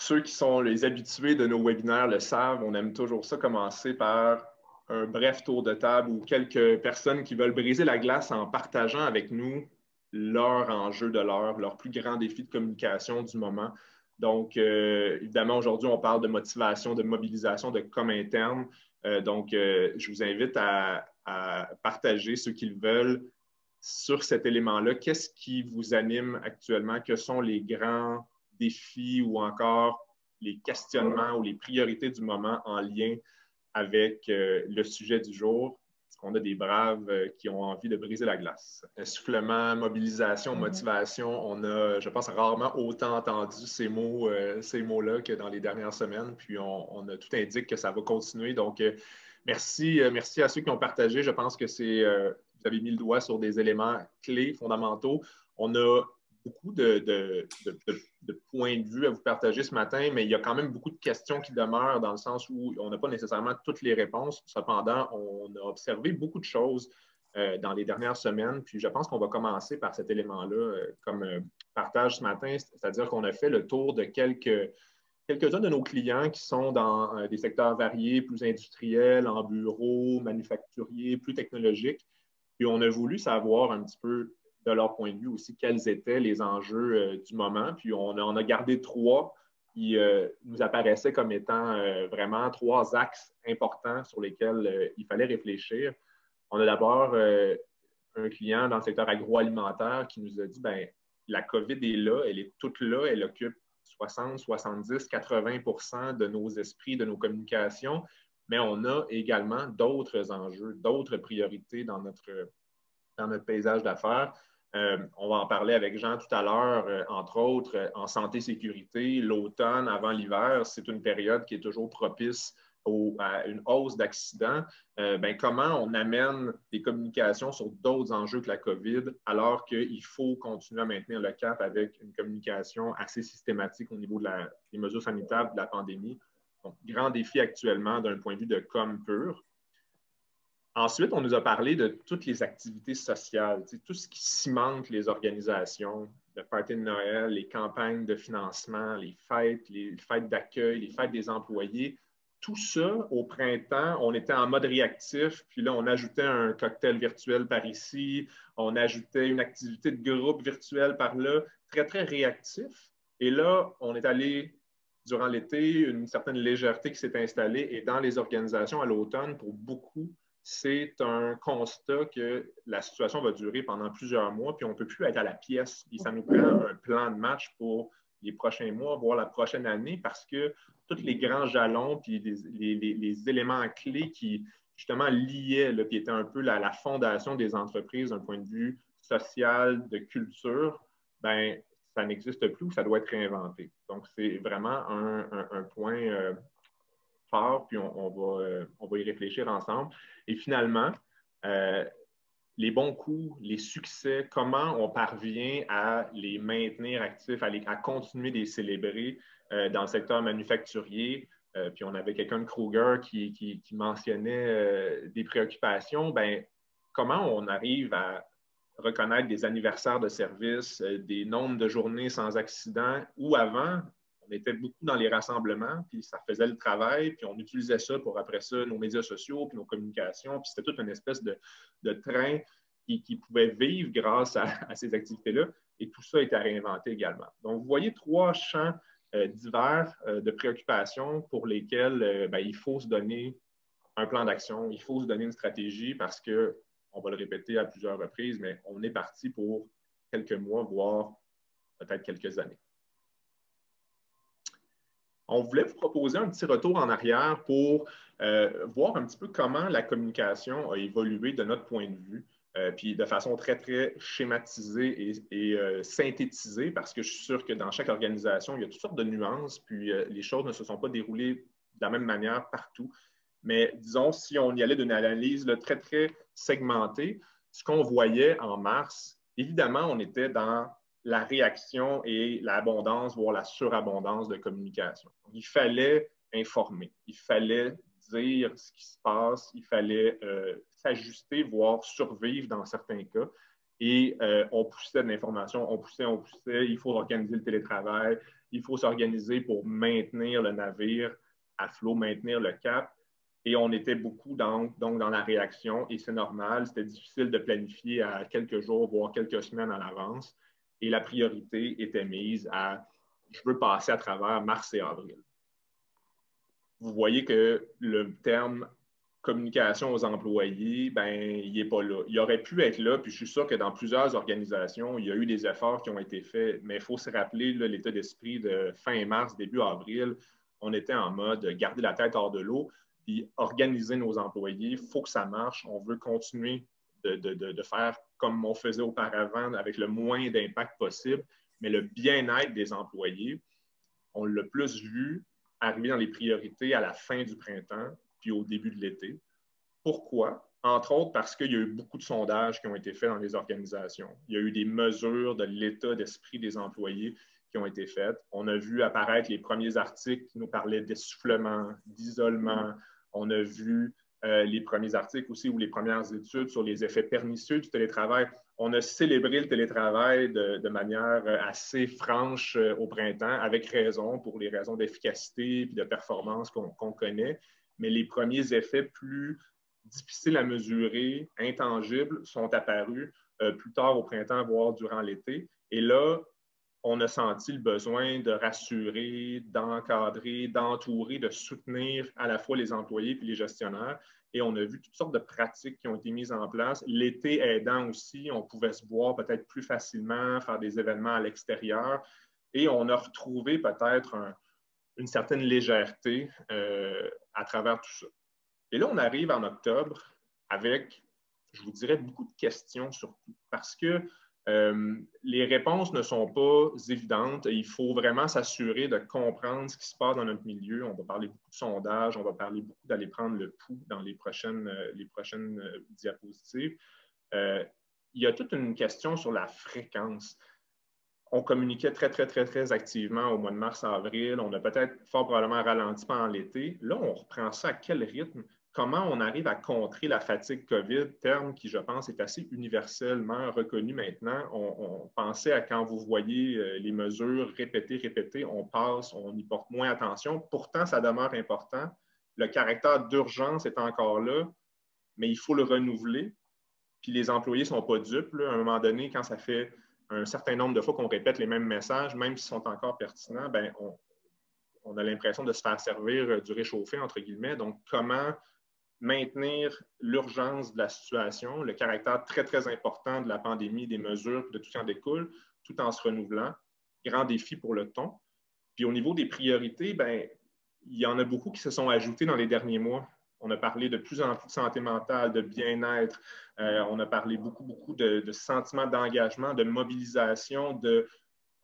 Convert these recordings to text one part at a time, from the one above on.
ceux qui sont les habitués de nos webinaires le savent, on aime toujours ça commencer par un bref tour de table ou quelques personnes qui veulent briser la glace en partageant avec nous leur enjeu de l'heure, leur plus grand défi de communication du moment. Donc, évidemment, aujourd'hui, on parle de motivation, de mobilisation, de com interne. Je vous invite à partager ceux qui le veulent sur cet élément-là. Qu'est-ce qui vous anime actuellement? Quels sont les grands défis ou encore les questionnements ou les priorités du moment en lien avec le sujet du jour? Est-ce qu'on a des braves qui ont envie de briser la glace? Essoufflement, mobilisation, motivation, on a, je pense, rarement autant entendu ces mots-là que dans les dernières semaines. Puis on a tout indique que ça va continuer. Donc, merci à ceux qui ont partagé. Je pense que vous avez mis le doigt sur des éléments clés, fondamentaux. On a beaucoup de points de vue à vous partager ce matin, mais il y a quand même beaucoup de questions qui demeurent dans le sens où on n'a pas nécessairement toutes les réponses. Cependant, on a observé beaucoup de choses dans les dernières semaines. Puis je pense qu'on va commencer par cet élément-là comme partage ce matin, c'est-à-dire qu'on a fait le tour de quelques-uns de nos clients qui sont dans des secteurs variés, plus industriels, en bureau, manufacturiers, plus technologiques. Puis on a voulu savoir un petit peu de leur point de vue aussi quels étaient les enjeux du moment. Puis on en a gardé trois qui nous apparaissaient comme étant vraiment trois axes importants sur lesquels il fallait réfléchir. On a d'abord un client dans le secteur agroalimentaire qui nous a dit, bien, la COVID est là, elle est toute là, elle occupe 60, 70, 80 % de nos esprits, de nos communications, mais on a également d'autres enjeux, d'autres priorités dans notre paysage d'affaires. On va en parler avec Jean tout à l'heure, entre autres, en santé-sécurité. L'automne avant l'hiver, c'est une période qui est toujours propice à une hausse d'accidents. Comment on amène des communications sur d'autres enjeux que la COVID alors qu'il faut continuer à maintenir le cap avec une communication assez systématique au niveau des mesures sanitaires de la pandémie. Donc, grand défi actuellement d'un point de vue de com pur. Ensuite, on nous a parlé de toutes les activités sociales, tout ce qui cimente les organisations, le party de Noël, les campagnes de financement, les fêtes d'accueil, les fêtes des employés. Tout ça, au printemps, on était en mode réactif, puis là, on ajoutait un cocktail virtuel par ici, on ajoutait une activité de groupe virtuelle par là, très, très réactif. Et là, on est allé, durant l'été, une certaine légèreté qui s'est installée, et dans les organisations à l'automne, pour beaucoup, c'est un constat que la situation va durer pendant plusieurs mois, puis on ne peut plus être à la pièce. Et ça nous prend un plan de match pour les prochains mois, voire la prochaine année, parce que tous les grands jalons, puis les éléments clés qui, justement, liaient, là, qui étaient un peu la fondation des entreprises d'un point de vue social, de culture, ben ça n'existe plus ou ça doit être réinventé. Donc, c'est vraiment un point fort, puis on va y réfléchir ensemble. Et finalement, les bons coups, les succès, comment on parvient à les maintenir actifs, à continuer de les célébrer dans le secteur manufacturier. Puis on avait quelqu'un de Kruger qui mentionnait des préoccupations. Ben, comment on arrive à reconnaître des anniversaires de service, des nombres de journées sans accident, ou avant, on était beaucoup dans les rassemblements, puis ça faisait le travail, puis on utilisait ça pour, après ça, nos médias sociaux, puis nos communications, puis c'était toute une espèce de train qui pouvait vivre grâce à ces activités-là, et tout ça est à réinventer également. Donc, vous voyez trois champs divers de préoccupations pour lesquels il faut se donner un plan d'action, il faut se donner une stratégie parce que, on va le répéter à plusieurs reprises, mais on est parti pour quelques mois, voire peut-être quelques années. On voulait vous proposer un petit retour en arrière pour voir un petit peu comment la communication a évolué de notre point de vue, puis de façon très, très schématisée et synthétisée, parce que je suis sûr que dans chaque organisation, il y a toutes sortes de nuances, puis les choses ne se sont pas déroulées de la même manière partout. Mais disons, si on y allait d'une analyse là, très, très segmentée, ce qu'on voyait en mars, évidemment, on était dans la réaction et l'abondance, voire la surabondance de communication. Donc, il fallait informer, il fallait dire ce qui se passe, il fallait s'ajuster, voire survivre dans certains cas. Et on poussait de l'information, on poussait, il faut organiser le télétravail, il faut s'organiser pour maintenir le navire à flot, maintenir le cap. Et on était beaucoup donc dans la réaction, et c'est normal, c'était difficile de planifier à quelques jours, voire quelques semaines à l'avance. Et la priorité était mise à je veux passer à travers mars et avril. Vous voyez que le terme communication aux employés, ben, il n'est pas là. Il aurait pu être là, puis je suis sûr que dans plusieurs organisations, il y a eu des efforts qui ont été faits, mais il faut se rappeler l'état d'esprit de fin mars, début avril. On était en mode garder la tête hors de l'eau, puis organiser nos employés. Il faut que ça marche. On veut continuer de faire comme on faisait auparavant, avec le moins d'impact possible, mais le bien-être des employés, on l'a plus vu arriver dans les priorités à la fin du printemps puis au début de l'été. Pourquoi? Entre autres parce qu'il y a eu beaucoup de sondages qui ont été faits dans les organisations. Il y a eu des mesures de l'état d'esprit des employés qui ont été faites. On a vu apparaître les premiers articles qui nous parlaient d'essoufflement, d'isolement. On a vu les premiers articles aussi ou les premières études sur les effets pernicieux du télétravail. On a célébré le télétravail de manière assez franche au printemps, avec raison, pour les raisons d'efficacité et de performance qu'on connaît. Mais les premiers effets plus difficiles à mesurer, intangibles, sont apparus plus tard au printemps, voire durant l'été. Et là, on a senti le besoin de rassurer, d'encadrer, d'entourer, de soutenir à la fois les employés et les gestionnaires. Et on a vu toutes sortes de pratiques qui ont été mises en place. L'été aidant aussi, on pouvait se voir peut-être plus facilement, faire des événements à l'extérieur. Et on a retrouvé peut-être une certaine légèreté à travers tout ça. Et là, on arrive en octobre avec, je vous dirais, beaucoup de questions surtout, parce que les réponses ne sont pas évidentes. Il faut vraiment s'assurer de comprendre ce qui se passe dans notre milieu. On va parler beaucoup de sondages, on va parler beaucoup d'aller prendre le pouls dans les prochaines diapositives. Il y a toute une question sur la fréquence. On communiquait très, très, très, très activement au mois de mars-avril. On a peut-être fort probablement ralenti pendant l'été. Là, on reprend ça à quel rythme? Comment on arrive à contrer la fatigue COVID, terme qui, je pense, est assez universellement reconnu maintenant. On pensait à quand vous voyez les mesures répétées, on passe, on y porte moins attention. Pourtant, ça demeure important. Le caractère d'urgence est encore là, mais il faut le renouveler. Puis les employés ne sont pas dupes. Là. À un moment donné, quand ça fait un certain nombre de fois qu'on répète les mêmes messages, même s'ils sont encore pertinents, ben on a l'impression de se faire servir du réchauffé, entre guillemets. Donc, comment maintenir l'urgence de la situation, le caractère très, très important de la pandémie, des mesures, de tout ce qui en découle, tout en se renouvelant. Grand défi pour le ton. Puis au niveau des priorités, ben, il y en a beaucoup qui se sont ajoutés dans les derniers mois. On a parlé de plus en plus de santé mentale, de bien-être. On a parlé beaucoup de sentiments d'engagement, de mobilisation, de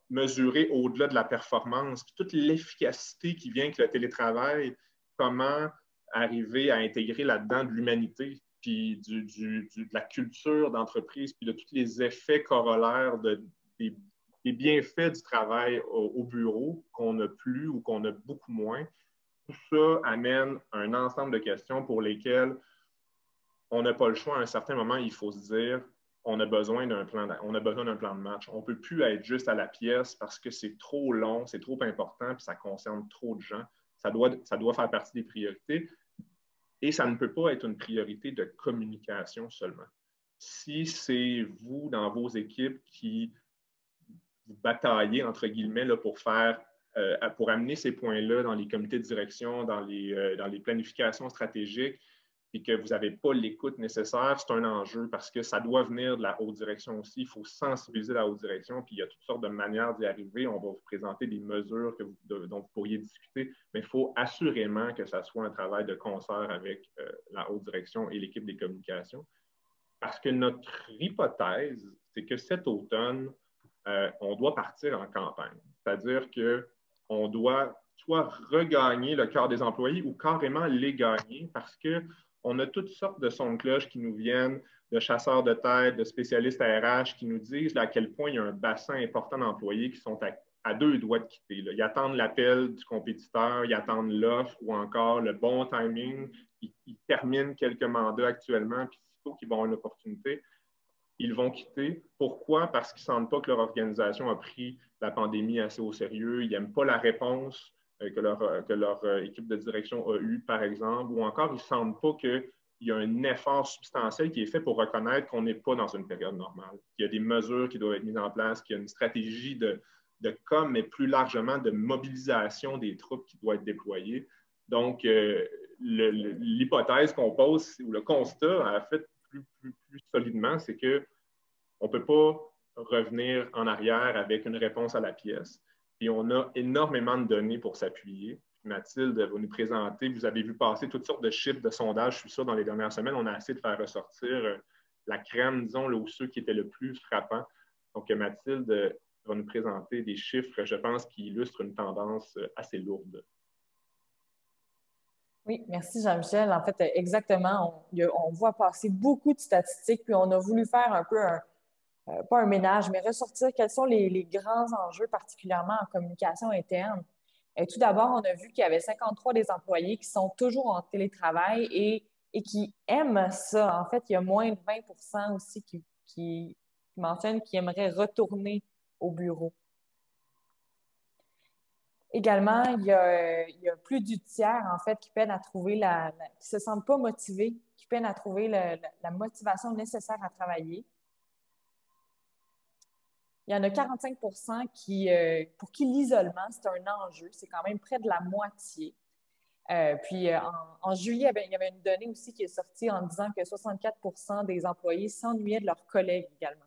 mesurer au-delà de la performance, puis toute l'efficacité qui vient avec le télétravail, comment arriver à intégrer là-dedans de l'humanité, puis de la culture d'entreprise, puis de tous les effets corollaires des bienfaits du travail au bureau qu'on n'a plus ou qu'on a beaucoup moins. Tout ça amène un ensemble de questions pour lesquelles on n'a pas le choix. À un certain moment, il faut se dire on a besoin d'un plan de match. On ne peut plus être juste à la pièce parce que c'est trop long, c'est trop important, puis ça concerne trop de gens. Ça doit faire partie des priorités. Et ça ne peut pas être une priorité de communication seulement. Si c'est vous, dans vos équipes, qui vous bataillez, entre guillemets, là, pour amener ces points-là dans les comités de direction, dans les planifications stratégiques, et que vous n'avez pas l'écoute nécessaire, c'est un enjeu parce que ça doit venir de la haute direction aussi. Il faut sensibiliser la haute direction, puis il y a toutes sortes de manières d'y arriver. On va vous présenter des mesures dont vous pourriez discuter, mais il faut assurément que ça soit un travail de concert avec la haute direction et l'équipe des communications. Parce que notre hypothèse, c'est que cet automne, on doit partir en campagne. C'est-à-dire qu'on doit soit regagner le cœur des employés ou carrément les gagner parce qu'on a toutes sortes de sons de cloche qui nous viennent, de chasseurs de tête, de spécialistes RH qui nous disent à quel point il y a un bassin important d'employés qui sont à deux doigts de quitter. Là. Ils attendent l'appel du compétiteur, ils attendent l'offre ou encore le bon timing. Ils terminent quelques mandats actuellement, puis sitôt qu'ils vont avoir une opportunité, ils vont quitter. Pourquoi? Parce qu'ils ne sentent pas que leur organisation a pris la pandémie assez au sérieux. Ils n'aiment pas la réponse que leur équipe de direction a eue, par exemple, ou encore ils ne sentent pas qu'il y a un effort substantiel qui est fait pour reconnaître qu'on n'est pas dans une période normale. Il y a des mesures qui doivent être mises en place, qu'il y a une stratégie de com, mais plus largement de mobilisation des troupes qui doit être déployée. Donc, l'hypothèse qu'on pose, ou le constat, en fait, plus solidement, c'est qu'on ne peut pas revenir en arrière avec une réponse à la pièce. Puis on a énormément de données pour s'appuyer. Mathilde va nous présenter, vous avez vu passer toutes sortes de chiffres de sondages, je suis sûr, dans les dernières semaines. On a essayé de faire ressortir la crème, disons, là, ou ceux qui étaient le plus frappants. Donc, Mathilde va nous présenter des chiffres, je pense, qui illustrent une tendance assez lourde. Oui, merci Jean-Michel. En fait, exactement, on voit passer beaucoup de statistiques, puis on a voulu faire un peu pas un ménage, mais ressortir quels sont les grands enjeux, particulièrement en communication interne. Tout d'abord, on a vu qu'il y avait 53 des employés qui sont toujours en télétravail et qui aiment ça. En fait, il y a moins de 20 aussi qui mentionnent qu'ils aimeraient retourner au bureau. Également, il y a plus du tiers, en fait, qui peinent à trouver qui ne se sentent pas motivés, qui peinent à trouver la motivation nécessaire à travailler. Il y en a 45 pour qui l'isolement, c'est un enjeu. C'est quand même près de la moitié. Puis en juillet, il y avait une donnée aussi qui est sortie en disant que 64 des employés s'ennuyaient de leurs collègues également.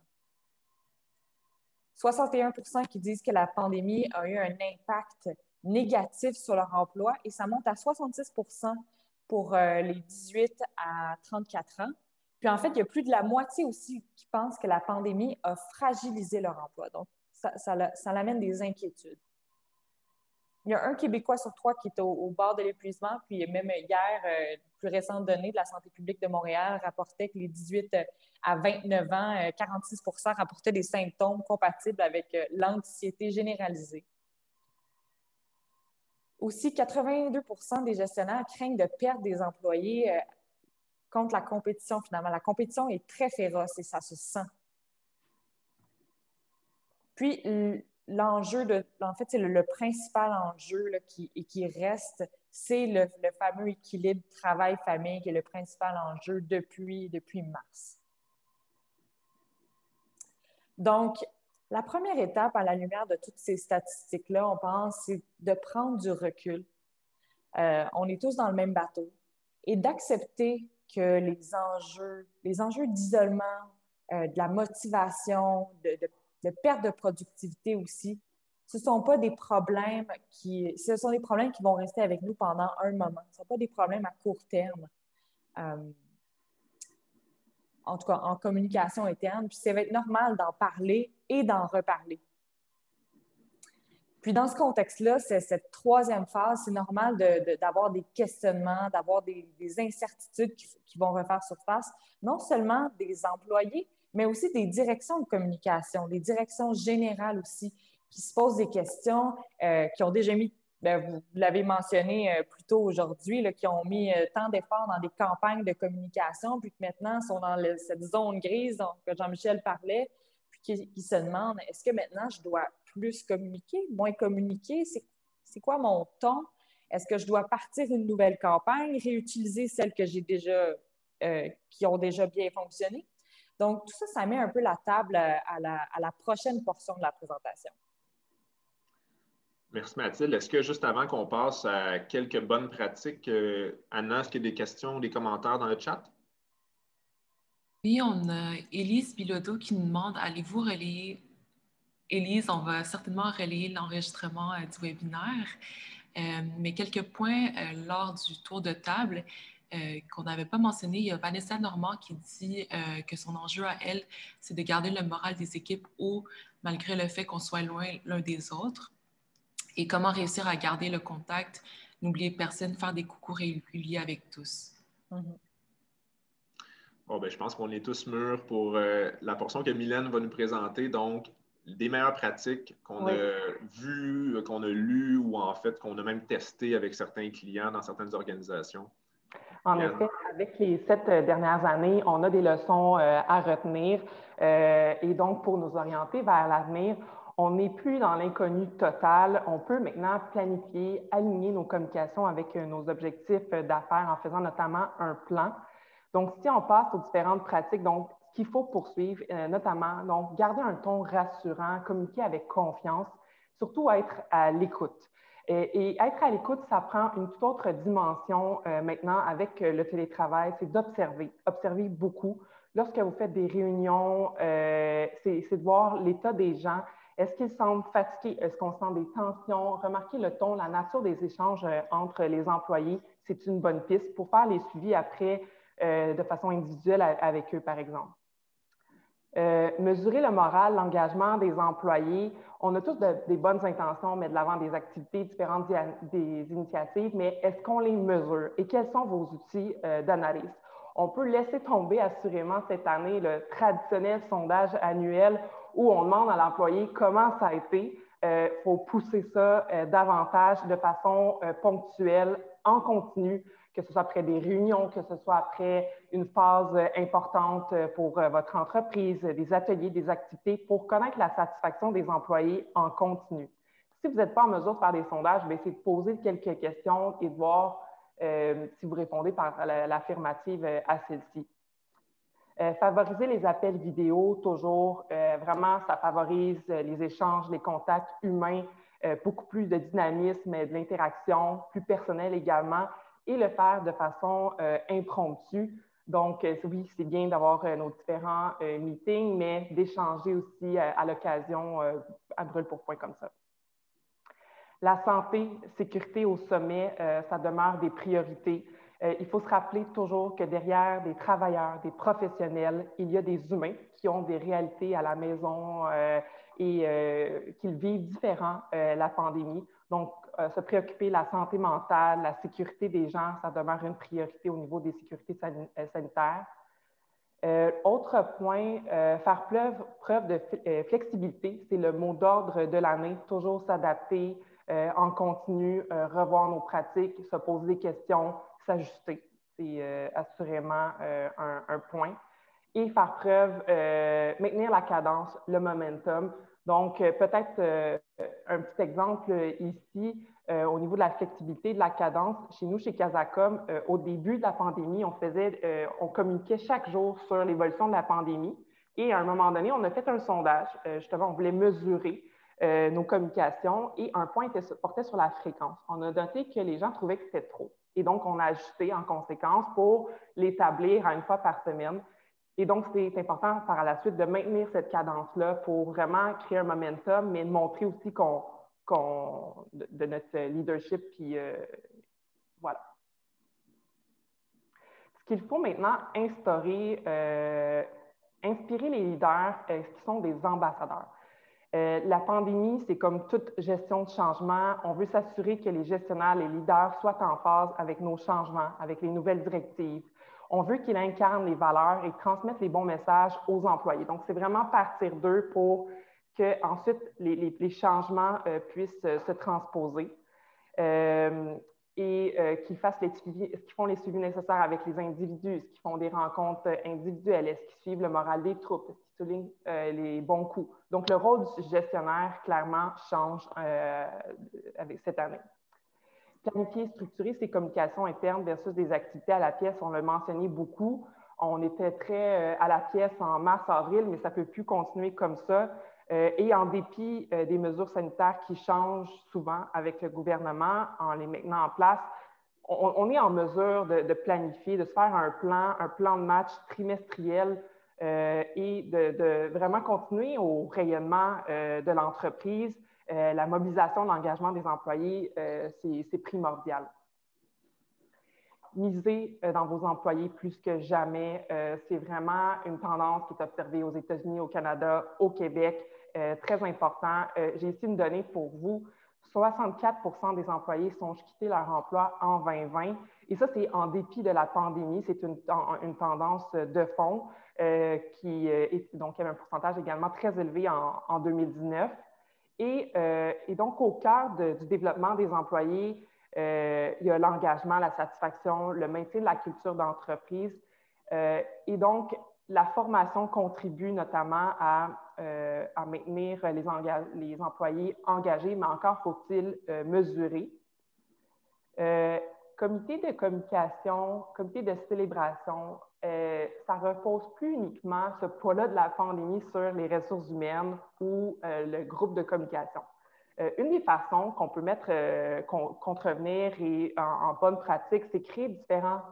61 qui disent que la pandémie a eu un impact négatif sur leur emploi et ça monte à 66 pour les 18 à 34 ans. Puis en fait, il y a plus de la moitié aussi qui pensent que la pandémie a fragilisé leur emploi. Donc, ça l'amène des inquiétudes. Il y a un Québécois sur 3 qui est au bord de l'épuisement, puis même hier, plus récentes données de la santé publique de Montréal rapportaient que les 18 à 29 ans, 46 rapportaient des symptômes compatibles avec l'anxiété généralisée. Aussi, 82 des gestionnaires craignent de perdre des employés contre la compétition, finalement. La compétition est très féroce et ça se sent. Puis, l'enjeu, en fait, c'est le principal enjeu là, qui reste, c'est le fameux équilibre travail-famille qui est le principal enjeu depuis mars. Donc, la première étape à la lumière de toutes ces statistiques-là, on pense, c'est de prendre du recul. On est tous dans le même bateau et d'accepter que les enjeux d'isolement, de la motivation, de perte de productivité aussi, ce sont des problèmes qui vont rester avec nous pendant un moment. Ce ne sont pas des problèmes à court terme. En tout cas, en communication interne. Puis ça va être normal d'en parler et d'en reparler. Puis dans ce contexte-là, cette troisième phase, c'est normal d'avoir des questionnements, d'avoir des incertitudes qui vont refaire surface, non seulement des employés, mais aussi des directions de communication, des directions générales aussi, qui se posent des questions, qui ont déjà mis, vous l'avez mentionné plus tôt aujourd'hui, qui ont mis tant d'efforts dans des campagnes de communication, puis que maintenant sont dans cette zone grise dont Jean-Michel parlait, puis qui se demandent, est-ce que maintenant je dois plus communiquer, moins communiquer? C'est quoi mon ton? Est-ce que je dois partir une nouvelle campagne, réutiliser celles que j'ai déjà, qui ont déjà bien fonctionné? Donc, tout ça, ça met un peu la table à la prochaine portion de la présentation. Merci Mathilde. Est-ce que juste avant qu'on passe à quelques bonnes pratiques, Anna, est-ce qu'il y a des questions, des commentaires dans le chat? Oui, on a Élise Bilodeau qui nous demande, allez-vous relayer? Élise, on va certainement relayer l'enregistrement du webinaire, mais quelques points lors du tour de table qu'on n'avait pas mentionné. Il y a Vanessa Normand qui dit que son enjeu à elle, c'est de garder le moral des équipes haut malgré le fait qu'on soit loin l'un des autres. Et comment réussir à garder le contact, n'oublier personne, faire des coucous réguliers avec tous. Mm-hmm. Bon, ben, je pense qu'on est tous mûrs pour la portion que Mylène va nous présenter. Donc, des meilleures pratiques qu'on a vues, qu'on a lues ou en fait qu'on a même testées avec certains clients dans certaines organisations. En effet, avec les 7 dernières années, on a des leçons à retenir et donc pour nous orienter vers l'avenir, on n'est plus dans l'inconnu total. On peut maintenant planifier, aligner nos communications avec nos objectifs d'affaires en faisant notamment un plan. Donc, si on passe aux différentes pratiques, donc ce qu'il faut poursuivre, notamment, donc garder un ton rassurant, communiquer avec confiance, surtout être à l'écoute. Et être à l'écoute, ça prend une toute autre dimension maintenant avec le télétravail, c'est d'observer, observer beaucoup. Lorsque vous faites des réunions, c'est de voir l'état des gens. Est-ce qu'ils semblent fatigués? Est-ce qu'on sent des tensions? Remarquez le ton, la nature des échanges entre les employés, c'est une bonne piste pour faire les suivis après de façon individuelle avec eux, par exemple. Mesurer le moral, l'engagement des employés. On a tous des bonnes intentions, on met de l'avant des activités, différentes des initiatives, mais est-ce qu'on les mesure? Et quels sont vos outils d'analyse? On peut laisser tomber assurément cette année le traditionnel sondage annuel où on demande à l'employé comment ça a été. Il faut pousser ça davantage de façon ponctuelle, en continu, que ce soit après des réunions, que ce soit après une phase importante pour votre entreprise, des ateliers, des activités, pour connaître la satisfaction des employés en continu. Si vous n'êtes pas en mesure de faire des sondages, c'est de poser quelques questions et de voir si vous répondez par l'affirmative à celle-ci. Favoriser les appels vidéo, toujours, vraiment, ça favorise les échanges, les contacts humains, beaucoup plus de dynamisme, de l'interaction, plus personnel également, et le faire de façon impromptue. Donc, oui, c'est bien d'avoir nos différents meetings, mais d'échanger aussi à l'occasion à brûle-pourpoint comme ça. La santé, sécurité au sommet, ça demeure des priorités. Il faut se rappeler toujours que derrière des travailleurs, des professionnels, il y a des humains qui ont des réalités à la maison et qu'ils vivent différent la pandémie. Donc, se préoccuper de la santé mentale, la sécurité des gens, ça demeure une priorité au niveau des sécurités sanitaires. Autre point, faire preuve de flexibilité, c'est le mot d'ordre de l'année, toujours s'adapter en continu, revoir nos pratiques, se poser des questions, s'ajuster. C'est assurément un point. Et faire preuve, maintenir la cadence, le momentum. Donc, peut-être un petit exemple ici, au niveau de la flexibilité, de la cadence. Chez nous, chez Casacom, au début de la pandémie, on communiquait chaque jour sur l'évolution de la pandémie. Et à un moment donné, on a fait un sondage. Justement, on voulait mesurer nos communications et un point portait sur la fréquence. On a noté que les gens trouvaient que c'était trop. Et donc, on a ajusté en conséquence pour l'établir à une fois par semaine. Et donc, c'est important par la suite de maintenir cette cadence-là pour vraiment créer un momentum, mais de montrer aussi de notre leadership. Puis, voilà. Ce qu'il faut maintenant instaurer, inspirer les leaders qui sont des ambassadeurs. La pandémie, c'est comme toute gestion de changement. On veut s'assurer que les gestionnaires, les leaders soient en phase avec nos changements, avec les nouvelles directives. On veut qu'ils incarnent les valeurs et transmettent les bons messages aux employés. Donc, c'est vraiment partir d'eux pour que ensuite les changements puissent se transposer et qu'ils font les suivis nécessaires avec les individus, est-ce qu'ils font des rencontres individuelles, est-ce qu'ils suivent le moral des troupes, est-ce qu'ils soulignent les bons coups. Donc, le rôle du gestionnaire, clairement, change avec cette année. Planifier et structurer ses communications internes versus des activités à la pièce, on l'a mentionné beaucoup. On était très à la pièce en mars-avril, mais ça ne peut plus continuer comme ça. Et en dépit des mesures sanitaires qui changent souvent avec le gouvernement en les maintenant en place, on est en mesure de planifier, de se faire un plan de match trimestriel et de vraiment continuer au rayonnement de l'entreprise. La mobilisation, l'engagement des employés, c'est primordial. Miser dans vos employés plus que jamais, c'est vraiment une tendance qui est observée aux États-Unis, au Canada, au Québec, très important. J'ai ici une donnée pour vous. 64% des employés sont quittés leur emploi en 2020. Et ça, c'est en dépit de la pandémie. C'est une tendance de fond qui donc, il y avait un pourcentage également très élevé en 2019. Et donc, au cœur du développement des employés, il y a l'engagement, la satisfaction, le maintien de la culture d'entreprise. Et donc, la formation contribue notamment à maintenir les employés engagés, mais encore faut-il mesurer. Comité de communication, comité de célébration, ça ne repose plus uniquement ce poids-là de la pandémie sur les ressources humaines ou le groupe de communication. Une des façons qu'on peut mettre contrevenir et en bonne pratique, c'est créer différents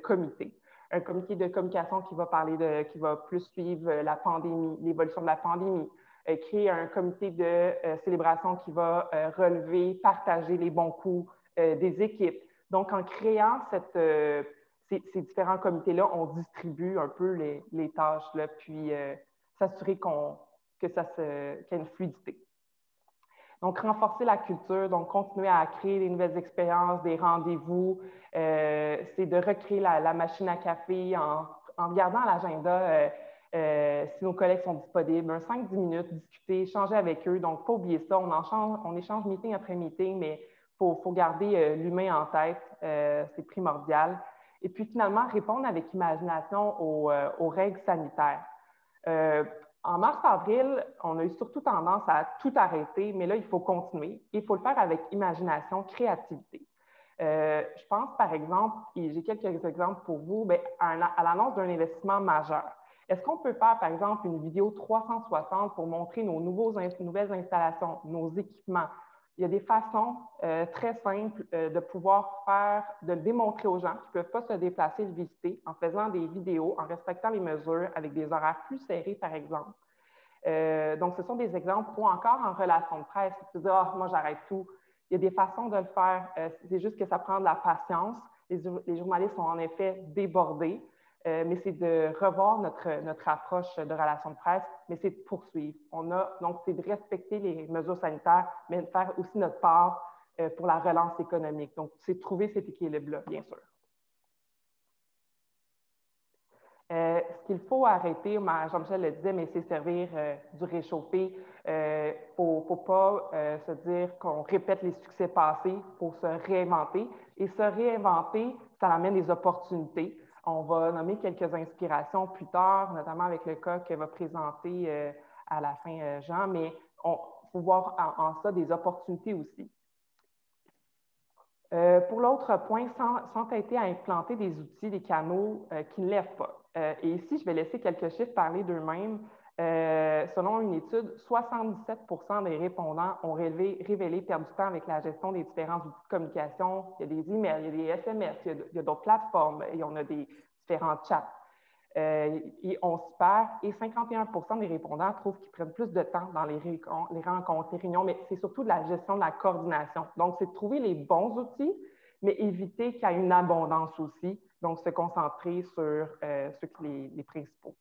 comités. Un comité de communication qui va plus suivre la pandémie, l'évolution de la pandémie. Créer un comité de célébration qui va relever, partager les bons coups des équipes. Donc, en créant ces différents comités-là, on distribue un peu les tâches, là, puis s'assurer qu'il y ait une fluidité. Donc, renforcer la culture, donc continuer à créer des nouvelles expériences, des rendez-vous, c'est de recréer la machine à café en regardant l'agenda si nos collègues sont disponibles, 5-10 minutes, discuter, échanger avec eux. Donc, il ne faut pas oublier ça, on échange meeting après meeting, mais il faut garder l'humain en tête, c'est primordial. Et puis, finalement, répondre avec imagination aux règles sanitaires. En mars-avril, on a eu surtout tendance à tout arrêter, mais là, il faut continuer. Il faut le faire avec imagination, créativité. Je pense, par exemple, et j'ai quelques exemples pour vous, à l'annonce d'un investissement majeur. Est-ce qu'on peut faire, par exemple, une vidéo 360 pour montrer nos nouvelles installations, nos équipements? Il y a des façons très simples de pouvoir de le démontrer aux gens qui ne peuvent pas se déplacer et le visiter en faisant des vidéos, en respectant les mesures avec des horaires plus serrés, par exemple. Donc, ce sont des exemples ou encore en relation de presse. Tu dis, moi, j'arrête tout. Il y a des façons de le faire. C'est juste que ça prend de la patience. Les journalistes sont en effet débordés, mais c'est de revoir notre approche de relation de presse, mais c'est de poursuivre. Donc, c'est de respecter les mesures sanitaires, mais de faire aussi notre part pour la relance économique. Donc, c'est de trouver cet équilibre-là, bien sûr. Ce qu'il faut arrêter, Jean-Michel le disait, mais c'est servir du réchauffé. Il ne faut pas se dire qu'on répète les succès passés, il faut se réinventer. Et se réinventer, ça amène des opportunités. On va nommer quelques inspirations plus tard, notamment avec le cas que va présenter à la fin Jean, mais il faut voir en ça des opportunités aussi. Pour l'autre point, s'entêter à implanter des outils, des canaux qui ne lèvent pas. Et ici, je vais laisser quelques chiffres parler d'eux-mêmes. Selon une étude, 77 des répondants ont révélé perdre du temps avec la gestion des différents outils de communication. Il y a des emails, il y a des SMS, il y a d'autres plateformes et on a des différents chats. Et on s'y perd. Et 51 des répondants trouvent qu'ils prennent plus de temps dans les rencontres, les réunions, mais c'est surtout de la gestion de la coordination. Donc, c'est de trouver les bons outils, mais éviter qu'il y ait une abondance aussi. Donc, se concentrer sur les principaux.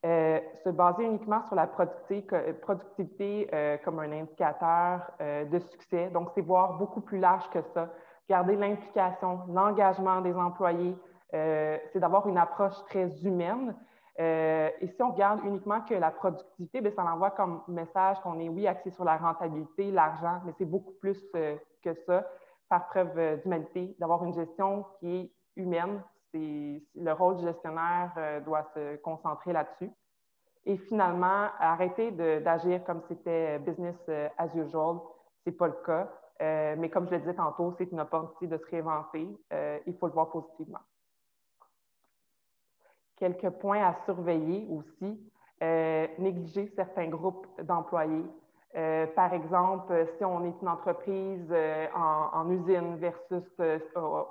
Se baser uniquement sur la productivité comme un indicateur de succès. Donc, c'est voir beaucoup plus large que ça. Garder l'implication, l'engagement des employés, c'est d'avoir une approche très humaine. Et si on regarde uniquement que la productivité, bien, ça envoie comme message qu'on est, oui, axé sur la rentabilité, l'argent, mais c'est beaucoup plus que ça, par preuve d'humanité, d'avoir une gestion qui est humaine. Le rôle du gestionnaire doit se concentrer là-dessus. Et finalement, arrêter d'agir comme c'était business as usual, ce n'est pas le cas. Mais comme je le disais tantôt, c'est une opportunité de se réinventer. Il faut le voir positivement. Quelques points à surveiller aussi. Négliger certains groupes d'employés. Par exemple, si on est une entreprise en usine versus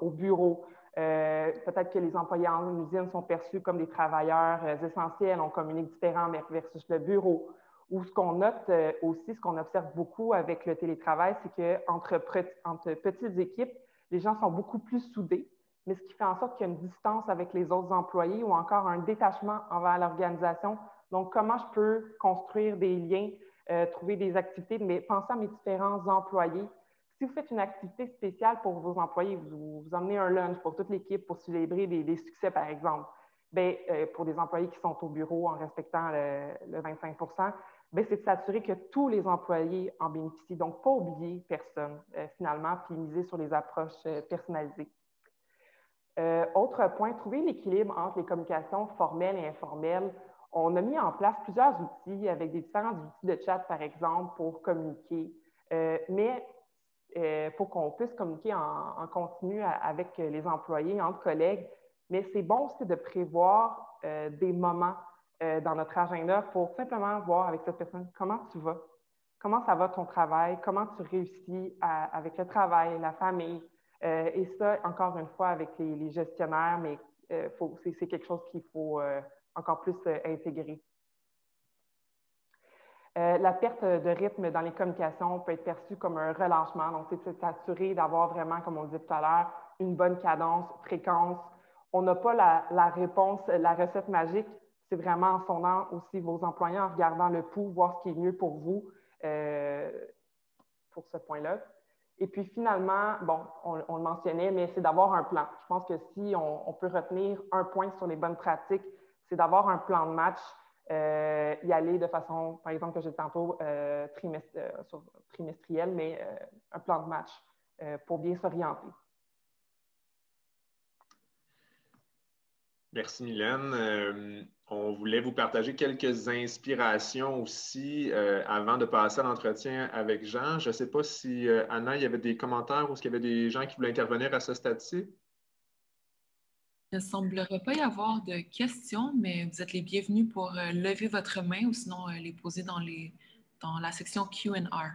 au bureau, peut-être que les employés en usine sont perçus comme des travailleurs essentiels, on communique différent versus le bureau. Ou ce qu'on note aussi, ce qu'on observe beaucoup avec le télétravail, c'est qu'entre petites équipes, les gens sont beaucoup plus soudés, mais ce qui fait en sorte qu'il y a une distance avec les autres employés ou encore un détachement envers l'organisation. Donc, comment je peux construire des liens, trouver des activités, mais penser à mes différents employés. Si vous faites une activité spéciale pour vos employés, vous emmenez un lunch pour toute l'équipe pour célébrer des succès, par exemple, bien, pour des employés qui sont au bureau en respectant le 25 bien, c'est de s'assurer que tous les employés en bénéficient. Donc, pas oublier personne, finalement, puis miser sur les approches personnalisées. Autre point, trouver l'équilibre entre les communications formelles et informelles. On a mis en place plusieurs outils avec des différents outils de chat, par exemple, pour communiquer. Mais pour qu'on puisse communiquer en continu avec les employés, entre collègues, mais c'est bon aussi de prévoir des moments dans notre agenda pour simplement voir avec cette personne comment tu vas, comment ça va ton travail, comment tu réussis avec le travail, la famille. Et ça, encore une fois, avec les gestionnaires, mais c'est quelque chose qu'il faut encore plus intégrer. La perte de rythme dans les communications peut être perçue comme un relâchement. Donc, c'est de s'assurer d'avoir vraiment, comme on le disait tout à l'heure, une bonne cadence, fréquence. On n'a pas la réponse, la recette magique. C'est vraiment en sondant aussi vos employés, en regardant le pouls, voir ce qui est mieux pour vous pour ce point-là. Et puis finalement, bon, on le mentionnait, mais c'est d'avoir un plan. Je pense que si on peut retenir un point sur les bonnes pratiques, c'est d'avoir un plan de match, y aller de façon, par exemple, que j'ai tantôt trimestrielle, mais un plan de match pour bien s'orienter. Merci, Mylène. On voulait vous partager quelques inspirations aussi avant de passer à l'entretien avec Jean. Je ne sais pas si, Anna, il y avait des commentaires ou s'il y avait des gens qui voulaient intervenir à ce stade-ci? Il ne semblerait pas y avoir de questions, mais vous êtes les bienvenus pour lever votre main ou sinon les poser dans la section Q&R.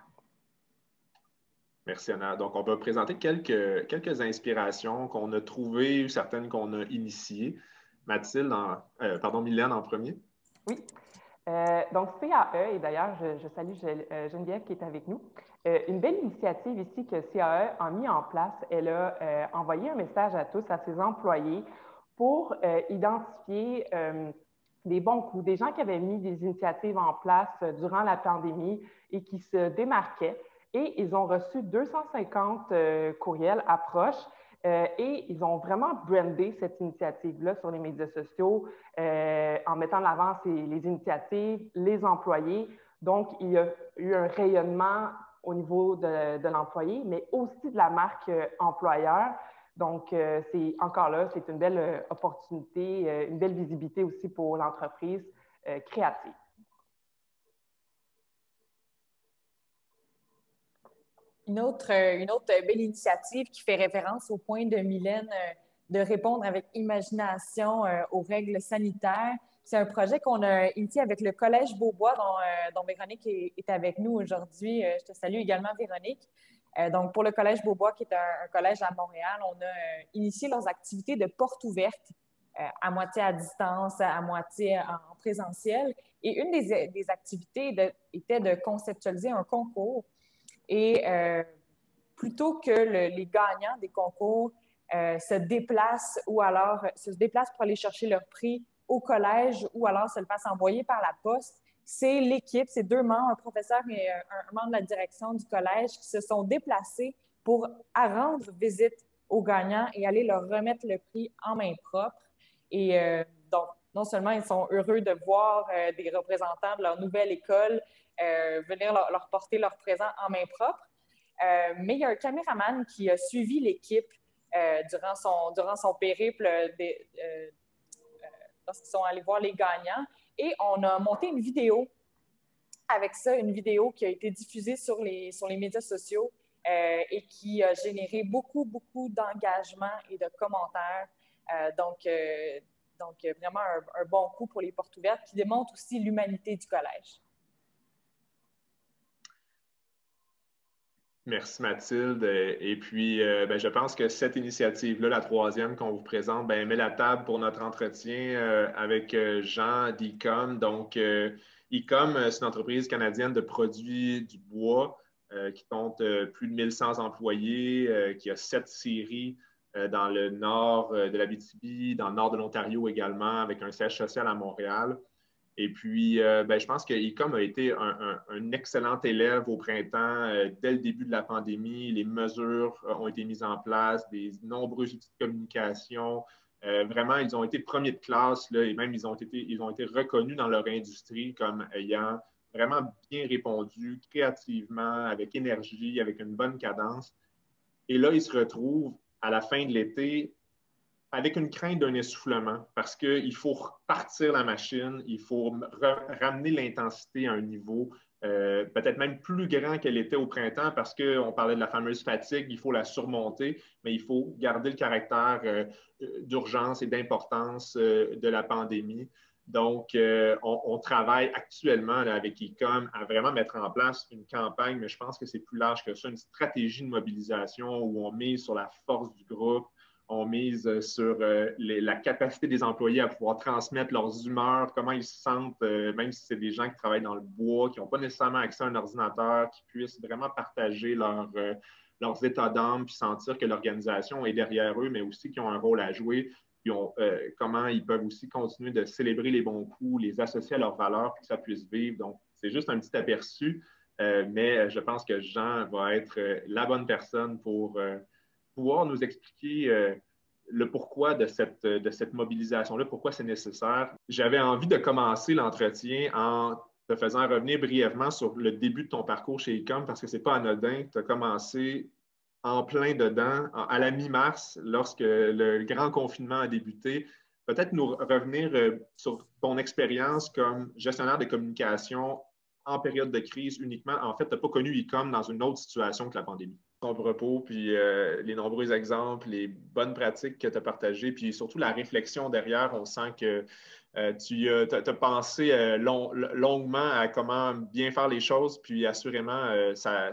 Merci, Anna. Donc, on va présenter quelques inspirations qu'on a trouvées, certaines qu'on a initiées. Mylène en premier. Oui. Donc, CAE, et d'ailleurs, je salue Geneviève qui est avec nous. Une belle initiative ici que CAE a mis en place. Elle a envoyé un message à tous, à ses employés, pour identifier des bons coups, des gens qui avaient mis des initiatives en place durant la pandémie et qui se démarquaient. Et ils ont reçu 250 courriels approches et ils ont vraiment brandé cette initiative-là sur les médias sociaux en mettant en avant les initiatives, les employés. Donc, il y a eu un rayonnement au niveau de l'employé, mais aussi de la marque employeur. Donc, c'est encore là, c'est une belle opportunité, une belle visibilité aussi pour l'entreprise créative. Une autre belle initiative qui fait référence au point de Mylène de répondre avec imagination aux règles sanitaires. C'est un projet qu'on a initié avec le Collège Beaubois, dont Véronique est avec nous aujourd'hui. Je te salue également, Véronique. Donc, pour le Collège Beaubois, qui est un collège à Montréal, on a initié leurs activités de porte ouverte, à moitié à distance, à moitié en présentiel. Et une des activités était de conceptualiser un concours. Et plutôt que les gagnants des concours se déplacent pour aller chercher leur prix au collège ou alors se le fassent envoyer par la poste, c'est l'équipe, c'est deux membres, un professeur et un membre de la direction du collège qui se sont déplacés pour rendre visite aux gagnants et aller leur remettre le prix en main propre. Et donc, non seulement ils sont heureux de voir des représentants de leur nouvelle école venir leur porter leur présent en main propre, mais il y a un caméraman qui a suivi l'équipe durant son périple lorsqu'ils sont allés voir les gagnants. Et on a monté une vidéo avec ça, une vidéo qui a été diffusée sur les médias sociaux et qui a généré beaucoup d'engagement et de commentaires. Donc, vraiment un bon coup pour les portes ouvertes qui démontre aussi l'humanité du collège. Merci Mathilde. Et puis, je pense que cette initiative-là, la troisième qu'on vous présente, met la table pour notre entretien avec Jean d'Ecom. Donc, Ecom, c'est une entreprise canadienne de produits du bois qui compte plus de 1100 employés, qui a 7 scieries dans le nord de l'Abitibi, dans le nord de l'Ontario également, avec un siège social à Montréal. Et puis, je pense que Ecom a été un excellent élève au printemps. Dès le début de la pandémie, les mesures ont été mises en place, des nombreux outils de communication, Vraiment, ils ont été premiers de classe là, et même ils ont été reconnus dans leur industrie comme ayant vraiment bien répondu, créativement, avec énergie, avec une bonne cadence. Et là, ils se retrouvent à la fin de l'été avec une crainte d'un essoufflement parce qu'il faut repartir la machine, il faut ramener l'intensité à un niveau peut-être même plus grand qu'elle était au printemps parce qu'on parlait de la fameuse fatigue, il faut la surmonter, mais il faut garder le caractère d'urgence et d'importance de la pandémie. Donc, on travaille actuellement là, avec ICOM à vraiment mettre en place une campagne, mais je pense que c'est plus large que ça, une stratégie de mobilisation où on mise sur la force du groupe, on mise sur la capacité des employés à pouvoir transmettre leurs humeurs, comment ils se sentent, même si c'est des gens qui travaillent dans le bois, qui n'ont pas nécessairement accès à un ordinateur, qui puissent vraiment partager leurs états d'âme, puis sentir que l'organisation est derrière eux, mais aussi qu'ils ont un rôle à jouer, puis comment ils peuvent aussi continuer de célébrer les bons coups, les associer à leurs valeurs, puis que ça puisse vivre. Donc, c'est juste un petit aperçu, mais je pense que Jean va être la bonne personne pour pouvoir nous expliquer le pourquoi de cette mobilisation-là, pourquoi c'est nécessaire. J'avais envie de commencer l'entretien en te faisant revenir brièvement sur le début de ton parcours chez ICOM parce que ce n'est pas anodin. Tu as commencé en plein dedans, à la mi-mars, lorsque le grand confinement a débuté. Peut-être nous revenir sur ton expérience comme gestionnaire de communication en période de crise uniquement. En fait, tu n'as pas connu ICOM dans une autre situation que la pandémie. Ton propos, puis les nombreux exemples, les bonnes pratiques que tu as partagées, puis surtout la réflexion derrière, on sent que tu as pensé longuement à comment bien faire les choses, puis assurément, ça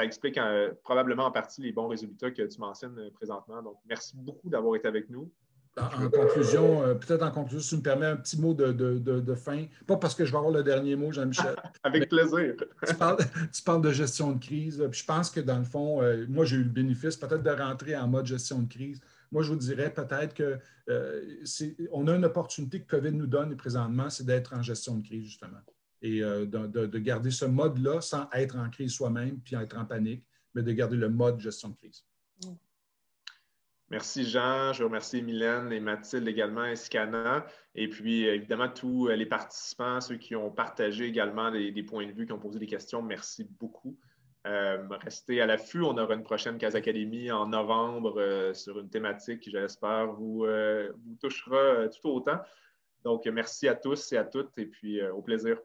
explique probablement en partie les bons résultats que tu mentionnes présentement. Donc, merci beaucoup d'avoir été avec nous. En conclusion, peut-être en conclusion, si tu me permets un petit mot de fin, pas parce que je vais avoir le dernier mot, Jean-Michel. Avec plaisir. Tu parles de gestion de crise. Puis je pense que dans le fond, moi, j'ai eu le bénéfice peut-être de rentrer en mode gestion de crise. Moi, je vous dirais peut-être qu'on a une opportunité que COVID nous donne présentement, c'est d'être en gestion de crise, justement. Et de garder ce mode-là sans être en crise soi-même puis être en panique, mais de garder le mode gestion de crise. Merci Jean, je remercie Mylène et Mathilde également, ainsi qu'Anna. Et puis évidemment tous les participants, ceux qui ont partagé également des points de vue, qui ont posé des questions, merci beaucoup. Restez à l'affût, on aura une prochaine Casa Académie en novembre sur une thématique qui, j'espère, vous touchera tout autant. Donc merci à tous et à toutes et puis au plaisir.